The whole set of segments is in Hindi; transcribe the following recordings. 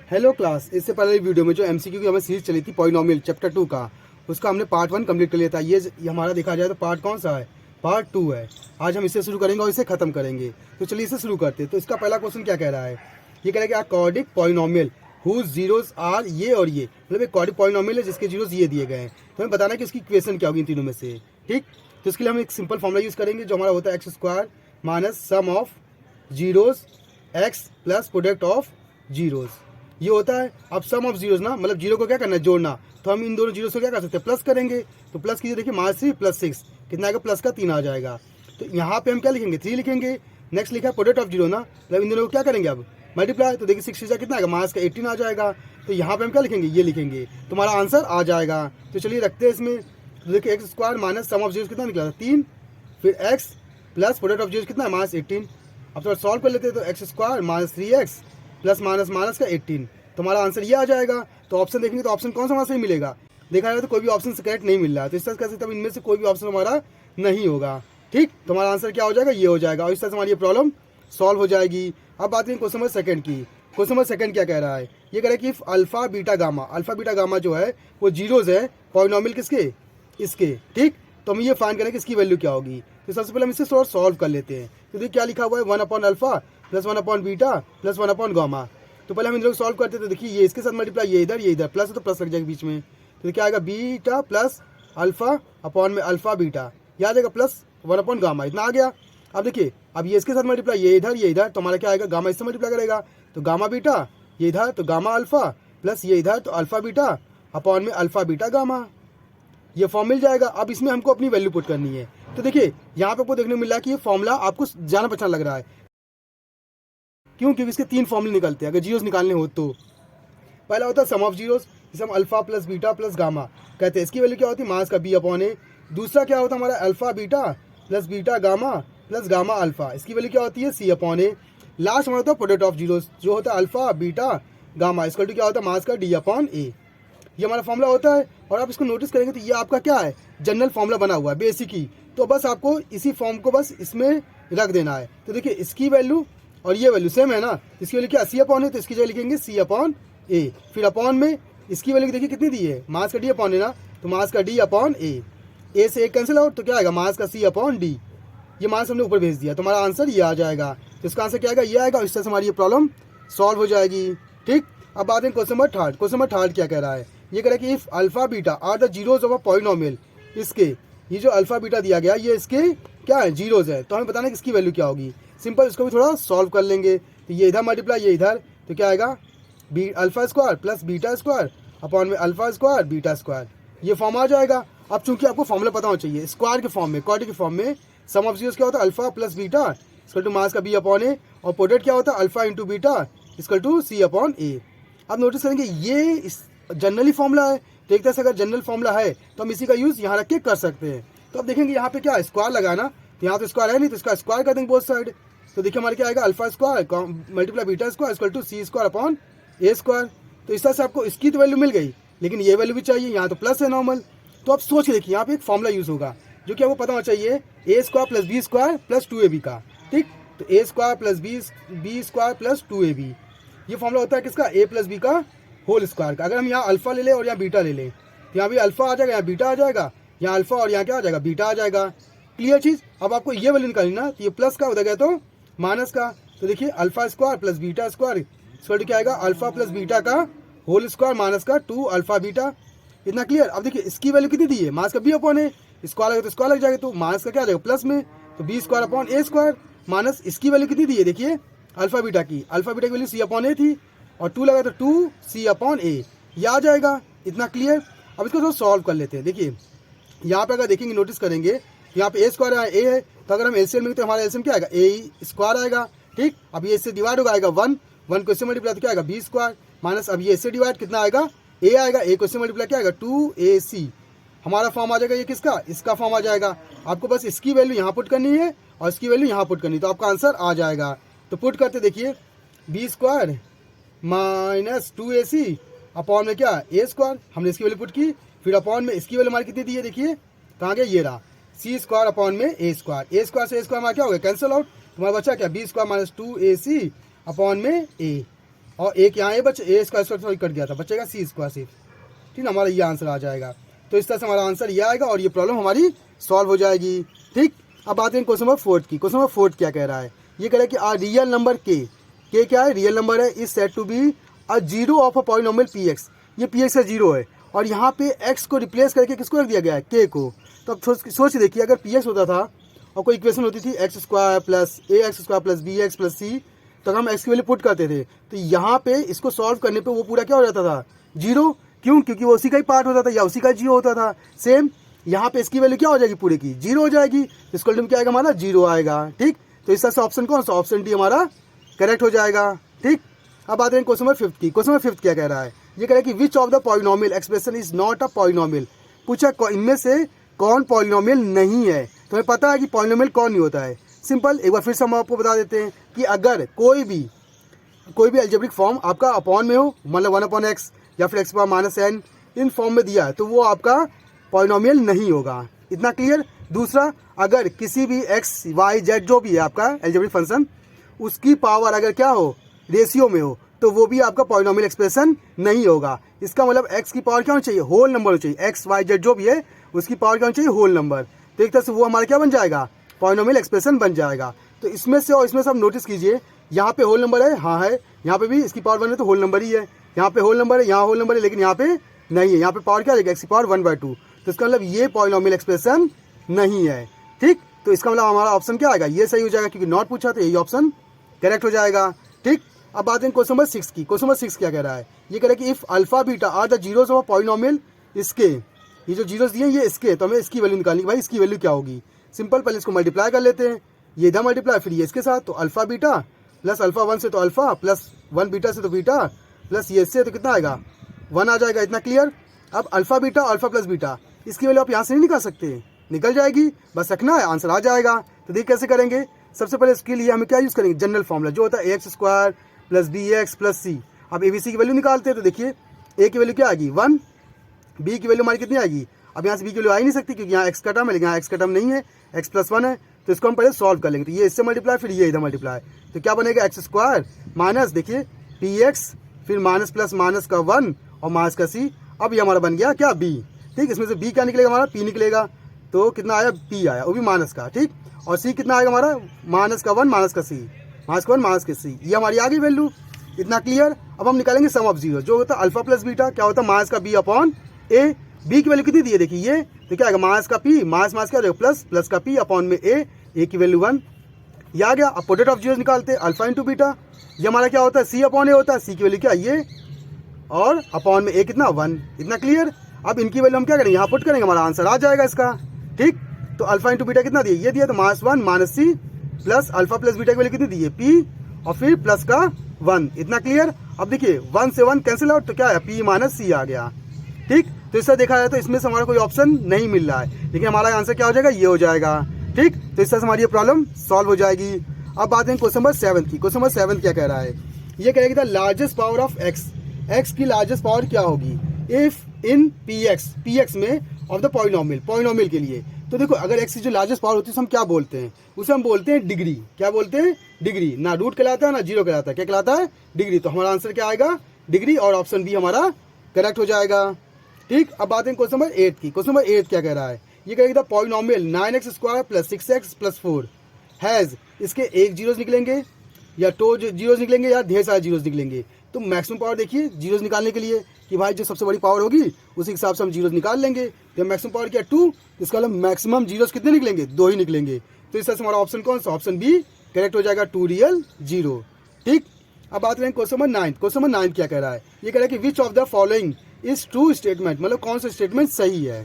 हेलो क्लास, इससे पहले वीडियो में जो एमसीक्यू की हमें सीरीज चली थी पॉलिनोमियल चैप्टर 2 का, उसका हमने पार्ट 1 कंप्लीट कर लिया था। ये हमारा देखा जाए तो पार्ट कौन सा है? पार्ट 2 है। आज हम इससे शुरू करेंगे और इसे खत्म करेंगे। तो चलिए इसे शुरू करते हैं। तो इसका पहला क्वेश्चन क्या कह रहा है? ये कह रहा है कि a quadratic polynomial whose zeros are ये और ये, मतलब एक क्वाड्रिक पॉलिनोमियल है जिसके जीरोस ये दिए गए हैं। तो हमें बताना है कि इसकी इक्वेशन क्या होगी इन तीनों में से। ठीक, तो इसके लिए हम एक सिंपल फॉर्मूला यूज़ करेंगे जो हमारा होता है x square minus sum of zeros x plus product of zeros. ये होता है। अब सम ऑफ जीरोस ना, मतलब जीरो को क्या करना है? जोड़ना। तो हम इन दोनों जीरो से क्या कर सकते हैं? प्लस करेंगे। तो प्लस कीजिए, देखिए -3 + 6 कितना आएगा? प्लस का 3 आ जाएगा। तो यहाँ पे हम क्या लिखेंगे? 3 लिखेंगे। नेक्स्ट लिखा है प्रोडक्ट ऑफ जीरो ना, मतलब इन दोनों को क्या करेंगे? अब मल्टीप्लाई। तो देखिए 6 कितना आएगा? -का 18 आ जाएगा। तो यहाँ पे हम क्या लिखेंगे? ये लिखेंगे, तो हमारा आंसर आ जाएगा। तो चलिए रखते हैं इसमें। तो देखिए x square minus sum of zero कितना निकला था? 3, फिर x plus product of zero कितना है? -18। अब थोड़ा सॉल्व कर लेते हैं। तो x square minus 3x plus minus का 18, तो हमारा आंसर ये आ जाएगा। तो ऑप्शन देखेंगे तो ऑप्शन कौन सा हमारा सही मिलेगा? देखा जाए तो कोई भी ऑप्शन करेक्ट नहीं मिल रहा है। तो इस तरह से तब इनमें से कोई भी ऑप्शन हमारा नहीं होगा। ठीक, तो हमारा आंसर क्या हो जाएगा? ये हो जाएगा। और इस तरह से हमारी ये प्रॉब्लम सॉल्व हो जाएगी। अब बात करें क्वेश्चन नंबर सेकंड की। क्वेश्चन नंबर सेकंड क्या कह रहा है? ये कह रहा है कि अल्फा बीटा गामा जो है वो जीरोज है पॉलिनोमियल किसके? इसके। ठीक, तो हम ये फाइंड करें कि इसकी वैल्यू क्या होगी। तो सबसे पहले हम इसे थोड़ा सॉल्व कर लेते हैं। तो देखिए क्या लिखा हुआ है? 1/अल्फा प्लस 1/बीटा प्लस 1/गामा। तो पहले हम इन लोग सॉल्व करते थे। देखिए ये इसके साथ मल्टीप्लाई, ये इधर प्लस है तो प्लस लग जाएगा बीच में। तो क्या आएगा? बीटा प्लस अल्फा अपॉन में अल्फा बीटा, याद आएगा प्लस 1/गामा, इतना आ गया। अब देखिए अब ये इसके साथ मल्टीप्लाई, ये इधर तो हमारा क्या आएगा? गामा इससे मल्टीप्लाई करेगा तो गामा बीटा, ये इधर तो गामा अल्फा प्लस ये इधर तो अल्फा बीटा अपॉन में अल्फा बीटा गामा, ये फॉर्म मिल जाएगा। अब इसमें हमको अपनी वैल्यू पुट करनी है। तो देखिए यहाँ पे आपको देखने को मिल रहा है कि ये फॉर्मूला आपको जाना पहचान लग रहा है। क्यों? क्योंकि इसके 3 फॉर्मूले निकलते हैं अगर जीरोस निकालने हो तो। पहला होता है सम ऑफ जीरोस, जिसे हम alpha plus beta plus gamma कहते हैं। इसकी वैल्यू क्या होती है? मास का बी अपॉन ए। दूसरा क्या होता है हमारा? Alpha beta plus beta gamma plus gamma alpha, इसकी वैल्यू क्या होती है? सी अपॉन ए। लास्ट हमारा होता है प्रोडक्ट ऑफ जीरोस, जो होता है अल्फा बीटा गामा, इसका क्या होता है? मास का डी अपॉन ए। ये हमारा फॉर्मूला होता है। और आप इसको नोटिस करेंगे तो ये आपका क्या है? जनरल फॉर्मूला बना हुआ है, बेसिक ही। तो बस आपको इसी फॉर्म को बस इसमें रख देना है। तो देखिए इसकी वैल्यू और ये वैल्यू सेम है ना, इसकी वैल्यू क्या? सी अपॉन है, तो इसकी जगह लिखेंगे सी अपॉन ए। फिर अपॉन में इसकी वैल्यू देखिए कितनी दी है? मास का डी अपॉन है ना, तो मास का डी अपॉन ए से एक कैंसिल आउट, तो क्या आएगा? मास का सी अपॉन डी। ये मास हमने ऊपर भेज दिया, तो हमारा आंसर ये आ जाएगा। तो इसका आंसर क्या आएगा? ये आएगा। इस तरह से हमारी ये प्रॉब्लम सॉल्व हो जाएगी। ठीक, अब बात है question number third. Question number third क्या कह रहा है? ये कह रहा है कि if alpha beta are the zeros of a polynomial, इसके ये जो अल्फा बीटा दिया गया ये इसके क्या है? जीरोज है। तो हमें बताना है कि इसकी वैल्यू क्या होगी। सिंपल, इसको भी थोड़ा सॉल्व कर लेंगे। तो ये इधर मल्टीप्लाई, ये इधर, तो क्या आएगा? Alpha square plus beta square upon में अल्फा स्क्वायर बीटा स्क्वायर, ये फॉर्म आ जाएगा। अब चूंकि आपको फॉर्मूला पता होना चाहिए स्क्वायर के फॉर्म में, क्वाड्रिक के फॉर्म में सम ऑफ जीरोस क्या होता है? Alpha plus beta is equal to minus का बी अपॉन ए, और प्रोडक्ट क्या होता है? Alpha into beta is equal to C upon A. अब नोटिस करेंगे ये जनरली फॉर्मूला है, तो एक तरह से अगर जनरल फॉर्मूला है तो हम इसी का यूज़ यहाँ रख के कर सकते हैं। तो अब देखेंगे यहाँ पे क्या है? स्क्वायर लगाना, तो यहाँ तो स्क्वायर है नहीं, तो इसका स्क्वायर कर देंगे बोथ साइड। तो देखिए हमारे क्या आएगा? Alpha square multiply beta square is equal to c square upon a square. तो इस तरह से आपको इसकी तो वैल्यू मिल गई, लेकिन ये वैल्यू भी चाहिए। यहाँ तो प्लस है नॉर्मल, तो आप सोच के देखिए यहाँ पे एक फॉर्मूला यूज़ होगा जो कि आपको पता होना चाहिए a square plus b square plus 2ab का। ठीक, तो a square plus b square plus 2ab, ये फॉर्मूला होता है किसका? ए प्लस बी का होल स्क्वायर का। अगर हम यहाँ अल्फा ले लें और यहाँ बीटा ले लें, तो यहाँ भी अल्फा आ जाएगा, यहाँ बीटा आ जाएगा, यहाँ अल्फा और यहाँ क्या आ जाएगा? बीटा आ जाएगा। क्लियर चीज़। अब आपको ये वैल्यू निकालनी ना, तो ये प्लस का उधर गया तो माइनस का। तो देखिए alpha square plus beta square इसका क्या आएगा? अल्फा प्लस बीटा का होल स्क्वायर माइनस का 2 अल्फा बीटा। इतना क्लियर। अब देखिए इसकी वैल्यू कितनी दी है? मास का बी अपॉन है, स्क्वायर लगे तो स्क्वायर लग जाएगा, तो माइनस का क्या आ जाएगा? प्लस में, तो B square upon a square minus इसकी वैल्यू कितनी दी है? देखिए अल्फा बीटा की वैल्यू सी अपॉन ए थी, और 2 लगा तो 2 सी अपॉन ए, ये आ जाएगा। इतना क्लियर। अब इसको थोड़ा सॉल्व कर लेते हैं। देखिए यहाँ पे अगर देखेंगे, नोटिस करेंगे, यहाँ पे ए स्क्वायर है, ए है, तो अगर हम एलसीएम लेंगे तो हमारा एलसीएम क्या आएगा? ए स्क्वायर आएगा। ठीक, अब ये इससे डिवाइड होगा, आएगा 1 को इससे मल्टीप्लाई तो क्या आएगा? बी स्क्वायर माइनस अब ये इससे डिवाइड कितना आएगा? ए आएगा, ए को इससे मल्टीप्लाई क्या आएगा? 2ac। हमारा फॉर्म आ जाएगा ये किसका? इसका फॉर्म आ जाएगा। आपको बस इसकी वैल्यू यहाँ पुट करनी है और इसकी वैल्यू यहाँ पुट करनी है, तो आपका आंसर आ जाएगा। तो पुट करते देखिए B square minus 2ac upon में क्या? ए स्क्वायर, हमने इसकी वैल्यू पुट की, फिर अपॉन में इसकी वैल्यू हमारी कितनी दी है? देखिए कहाँ गया? ये रहा सी स्क्वायर अपॉन में ए स्क्वायर। ए स्क्वायर से ए स्क्वायर हमारा क्या हो गया, कैंसिल आउट। तुम्हारा बच्चा क्या, B square minus 2ac upon में ए, और एक यहाँ ए बच्चे, ए स्क्वायर स्क्वायर कट गया था, बचेगा सी स्क्वायर सिर्फ। ठीक है, हमारा ये आंसर आ जाएगा। तो इस तरह से हमारा आंसर ये आएगा और ये प्रॉब्लम हमारी सॉल्व हो जाएगी। ठीक, अब बात करें क्वेश्चन नंबर 4 की। क्वेश्चन नंबर 4 क्या कह रहा है, ये कह रहा है कि आ रियल नंबर के क्या है, रियल नंबर है, is said to be a zero of a polynomial p x. ये पी एक्स का जीरो है और यहाँ पे एक्स को रिप्लेस करके किसको रख दिया गया है, के को। तो अब सोच देखिए, अगर पी एक्स होता था और कोई इक्वेशन होती थी x square plus a x square plus b x plus c, तो हम एक्स की वैल्यू पुट करते थे, तो यहाँ पे इसको सॉल्व करने पे वो पूरा क्या हो जाता था, जीरो। क्यों, क्योंकि वो उसी का ही पार्ट होता था या उसी का जीरो होता था। सेम यहाँ पे इसकी वैल्यू क्या हो जाएगी, पूरे की जीरो हो जाएगी, तो इसको क्या आएगा हमारा, जीरो आएगा। ठीक, तो इस तरह से ऑप्शन कौन सा, ऑप्शन डी हमारा करेक्ट हो जाएगा। ठीक, अब आते हैं क्वेश्चन नंबर 5 की। क्वेश्चन नंबर 5 क्या कह रहा है, ये कह रहा है कि which of the polynomial expression is not a polynomial. पूछा इनमें से कौन पॉलिनोमियल नहीं है। तो हमें पता है कि पॉलिनोमियल कौन नहीं होता है। सिंपल, एक बार फिर से हम आपको बता देते हैं कि अगर कोई भी अलजेब्रिक फॉर्म आपका अपॉन में हो, मतलब 1/x या फिर x minus n in form में दिया है, तो वो आपका पॉलिनोमियल नहीं होगा। इतना क्लियर। दूसरा, अगर किसी भी x y z जो भी है आपका अलजेब्रिक फंक्शन, उसकी पावर अगर क्या हो, रेशियो में हो, तो वो भी आपका पॉलिनोमियल एक्सप्रेशन नहीं होगा। इसका मतलब x की पावर क्या होनी चाहिए, होल नंबर होनी चाहिए। x y z जो भी है उसकी पावर क्या होनी चाहिए, होल नंबर। तो एक तरह से वो हमारा क्या बन जाएगा, पॉलिनोमियल एक्सप्रेशन बन जाएगा। तो इसमें से और इसमें से आप नोटिस कीजिए, यहाँ पे होल नंबर है, हाँ है, यहाँ पे भी इसकी पावर 1 है तो होल नंबर ही है, यहाँ पे होल नंबर है, यहाँ होल नंबर है, लेकिन यहाँ पे नहीं है, यहाँ पे पावर क्या आएगा, x की पावर 1/2। तो इसका मतलब ये पॉलिनोमियल एक्सप्रेशन नहीं है। ठीक, तो इसका मतलब हमारा ऑप्शन क्या आएगा, ये सही हो जाएगा, क्योंकि नॉट पूछा तो यही ऑप्शन करेक्ट हो जाएगा। ठीक, अब बात करें क्वेश्चन नंबर 6 की। क्वेश्चन नंबर 6 क्या कह रहा है, ये कह रहा है कि if alpha beta are the zeros of polynomial, इसके ये जो जीरोस दिए ये इसके, तो हमें इसकी वैल्यू निकालनी, भाई इसकी वैल्यू क्या होगी। सिंपल, पहले इसको मल्टीप्लाई कर लेते हैं, ये इधर मल्टीप्लाई फिर ये इसके साथ, तो अल्फा बीटा प्लस अल्फा 1 से तो अल्फा प्लस 1 बीटा से तो बीटा प्लस ये इससे तो कितना आएगा, 1 आ जाएगा। इतना क्लियर। अब alpha beta alpha plus beta, इसकी वैल्यू आप यहाँ से नहीं निकाल सकते, निकल जाएगी, बस रखना है, आंसर आ जाएगा। तो देखिए कैसे करेंगे। सबसे पहले इसके लिए हमें क्या यूज़ करेंगे, जनरल फॉर्मूला जो होता है x square plus b x plus c. अब ए बी सी की वैल्यू निकालते हैं, तो देखिए ए की वैल्यू क्या आएगी 1, बी की वैल्यू हमारी कितनी आएगी, अब यहाँ से बी की वैल्यू आ ही नहीं सकती क्योंकि यहाँ एक्स का टर्म है, लेकिन यहाँ एक्स का टर्म नहीं है, एक्स प्लस 1 है। तो इसको हम पहले सॉल्व कर लेंगे, तो ये इससे मल्टीप्लाई फिर ये इधर मल्टीप्लाई, तो क्या बनेगा एक्स स्क्वायर माइनस देखिए पी एक्स, फिर माइनस प्लस माइनस का 1 और माइनस का सी। अब ये हमारा बन गया क्या, बी। ठीक, इसमें से बी क्या निकलेगा हमारा, पी निकलेगा, तो कितना आया, पी आया, वो भी माइनस का। ठीक, और सी कितना आएगा हमारा, माइनस का 1 माइनस का सी, माइनस का 1 माइनस का सी, ये हमारी आ गई वैल्यू। इतना क्लियर। अब हम निकालेंगे सम ऑफ जीरो, जो होता है अल्फा प्लस बीटा, क्या होता है माइनस का बी अपॉन ए। बी की वैल्यू कितनी दी है देखिए ये, तो क्या आएगा माइनस का पी, माइनस माइनस क्या हो जाएगा प्लस, प्लस का पी अपॉन में ए की वैल्यू 1, ये आ गया। अब प्रोडक्ट ऑफ जीरोस निकालते हैं, अल्फा इंटू बीटा, ये हमारा क्या होता है सी अपॉन ए होता है, सी की वैल्यू क्या ये, और अपॉन में ए कितना 1। इतना क्लियर। अब इनकी वैल्यू हम क्या करेंगे, यहाँ पुट करेंगे, हमारा आंसर आ जाएगा इसका। ठीक, तो अल्फा इंटू बीटा कितना दिया, ये दिया, तो minus 1 minus c plus alpha plus beta की वैल्यू कितनी दी है, पी, और फिर प्लस का 1। इतना क्लियर। अब देखिए 1 से 1 कैंसिल आउट, तो क्या है पी माइनस सी आ गया। ठीक, तो इससे देखा जाए तो इसमें से हमारा कोई ऑप्शन नहीं मिल रहा है, लेकिन हमारा आंसर क्या हो जाएगा, ये हो जाएगा। ठीक, तो इस तरह से हमारी ये प्रॉब्लम सॉल्व हो जाएगी। अब बात है क्वेश्चन नंबर 7 की। क्वेश्चन नंबर 7 क्या कह रहा है, ये कह रहा है कि the largest power of x, x की लार्जेस्ट पावर क्या होगी इफ इन पी एक्स में ऑफ द पॉलिनोमियल के लिए। तो देखो अगर एक्स की जो लार्जेस्ट पावर होती है उसे हम क्या बोलते हैं, उसे हम बोलते हैं डिग्री। क्या बोलते हैं, डिग्री। ना रूट कहलाता है ना जीरो कहलाता है, क्या कहलाता है, डिग्री। तो हमारा आंसर क्या आएगा, डिग्री, और ऑप्शन बी हमारा करेक्ट हो जाएगा। ठीक, अब बात है क्वेश्चन नंबर 8 की। क्वेश्चन नंबर 8 क्या कह रहा है, ये कहेगा polynomial 9x square plus 6x plus 4 has, इसके एक जीरोस निकलेंगे या टो जीरोस निकलेंगे या ढेर सारे जीरोस निकलेंगे। तो मैक्सिमम पावर देखिए जीरोस निकालने के लिए कि भाई जो सबसे बड़ी पावर होगी उसी हिसाब से हम जीरोस निकाल लेंगे। तो मैक्सिमम पावर क्या 2, इसका मतलब मैक्सिमम जीरोस कितने निकलेंगे, 2 ही निकलेंगे। तो इस तरह से हमारा ऑप्शन कौन सा, ऑप्शन बी करेक्ट हो जाएगा, 2 रियल 0। ठीक, अब बात करें क्वेश्चन नंबर 9। क्वेश्चन नंबर 9 क्या कह रहा है, ये कह रहा है कि which of the following is true statement, मतलब कौन सा स्टेटमेंट सही है।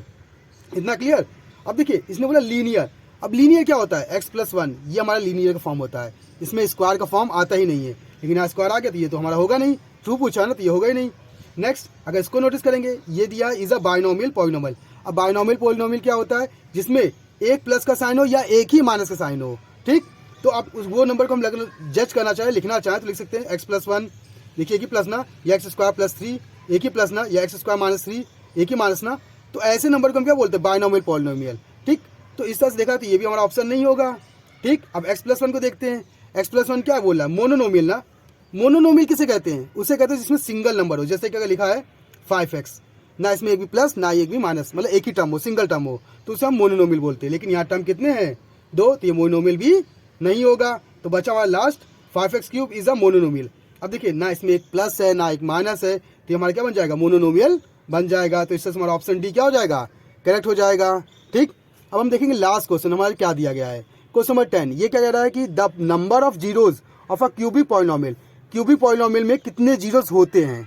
इतना क्लियर। अब देखिए इसने बोला लीनियर। अब लीनियर क्या होता है, x प्लस 1, ये हमारा लीनियर का फॉर्म होता है, इसमें स्क्वायर का फॉर्म आता ही नहीं है, लेकिन यहाँ स्क्वायर आ गया तो ये तो हमारा होगा नहीं, ट्रू पूछा ना तो ये होगा ही नहीं। नेक्स्ट अगर इसको नोटिस करेंगे, ये दिया इज अ बाइनोमियल पॉलिनोमियल। अब बाइनोमियल पॉलिनोमियल क्या होता है, जिसमें एक प्लस का साइन हो या एक ही माइनस का साइन हो। ठीक, तो आप वो नंबर को हम जज करना चाहें, लिखना चाहें तो लिख सकते हैं x प्लस 1, देखिए एक ही प्लस ना, या एक्स स्क्वायर प्लस 3 एक ही प्लस ना, या एक्स स्क्वायर माइनस 3 एक ही माइनस ना। तो ऐसे नंबर को हम क्या बोलते हैं, बाइनोमियल पॉलिनोमियल। ठीक, तो इस तरह से देखा तो ये भी हमारा ऑप्शन नहीं होगा। ठीक, अब x+1 को देखते हैं। x+1 क्या बोल रहा है, मोनोनोमियल ना। मोनोनोमियल किसे कहते हैं, उसे कहते हैं जिसमें सिंगल नंबर हो, जैसे कि अगर लिखा है 5x, ना इसमें एक भी प्लस ना एक भी माइनस, मतलब एक ही टर्म हो, सिंगल टर्म हो, तो उसे हम मोनोनोमियल बोलते हैं। लेकिन यहाँ टर्म कितने हैं, 2, तो ये मोनोनोमियल भी नहीं होगा। तो बचा हमारा last 5x³ is a monomial. अब देखिए ना इसमें एक प्लस है ना एक माइनस है, तो ये हमारा क्या बन जाएगा, मोनोनोमियल बन जाएगा। तो इससे हमारा ऑप्शन डी क्या हो जाएगा, करेक्ट हो जाएगा। ठीक, अब हम देखेंगे लास्ट क्वेश्चन हमारे क्या दिया गया है। क्वेश्चन नंबर 10, ये क्या कह रहा है कि the number of zeros of a cubic polynomial, cubic polynomial में कितने जीरोस होते हैं।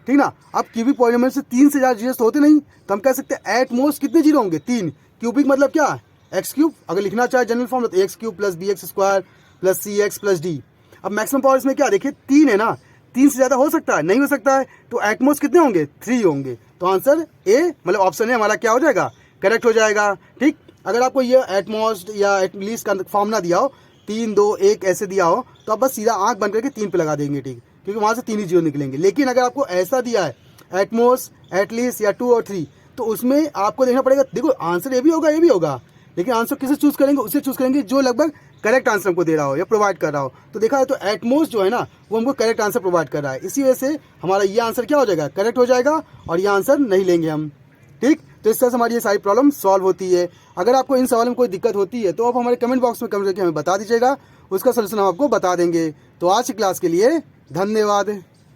ठीक ना, अब क्यूबिक पॉलिनोमियल से 3 से ज़्यादा जीरोस होते नहीं, तो हम कह सकते हैं एट मोस्ट कितने जीरो होंगे, 3। क्यूबिक मतलब क्या, x³, अगर लिखना चाहे जनरल फॉर्म तो x³ plus bx² plus cx plus d। अब मैक्सिमम पावर इसमें क्या, देखिए 3 है ना, 3 से ज़्यादा हो सकता है, नहीं हो सकता है, तो एट मोस्ट कितने होंगे, 3 होंगे। तो आंसर ए मतलब ऑप्शन ए हमारा क्या हो जाएगा, करेक्ट हो जाएगा। ठीक, अगर आपको ये एटमोस्ट या एटलीस्ट का फॉर्म ना दिया हो, 3 2 1 ऐसे दिया हो, तो आप बस सीधा आंख बंद करके 3 पे लगा देंगे। ठीक, क्योंकि वहाँ से 3 ही जीरो निकलेंगे। लेकिन अगर आपको ऐसा दिया है एटमोस्ट, एटलीस्ट या 2 और 3, तो उसमें आपको देखना पड़ेगा, देखो आंसर ये भी होगा ये भी होगा, लेकिन आंसर किसे चूज करेंगे, उसे चूज करेंगे जो लगभग करेक्ट आंसर हमको दे रहा हो या प्रोवाइड कर रहा हो। तो देखा है तो एटमोस्ट जो है ना वो हमको करेक्ट आंसर प्रोवाइड कर रहा है, इसी वजह से हमारा ये आंसर क्या हो जाएगा, करेक्ट हो जाएगा, और ये आंसर नहीं लेंगे हम। ठीक, तो इस तरह से हमारी ये सारी प्रॉब्लम सॉल्व होती है। अगर आपको इन सवालों में कोई दिक्कत होती है तो आप हमारे कमेंट बॉक्स में कमेंट करके हमें बता दीजिएगा, उसका सलूशन हम आपको बता देंगे। तो आज की क्लास के लिए धन्यवाद।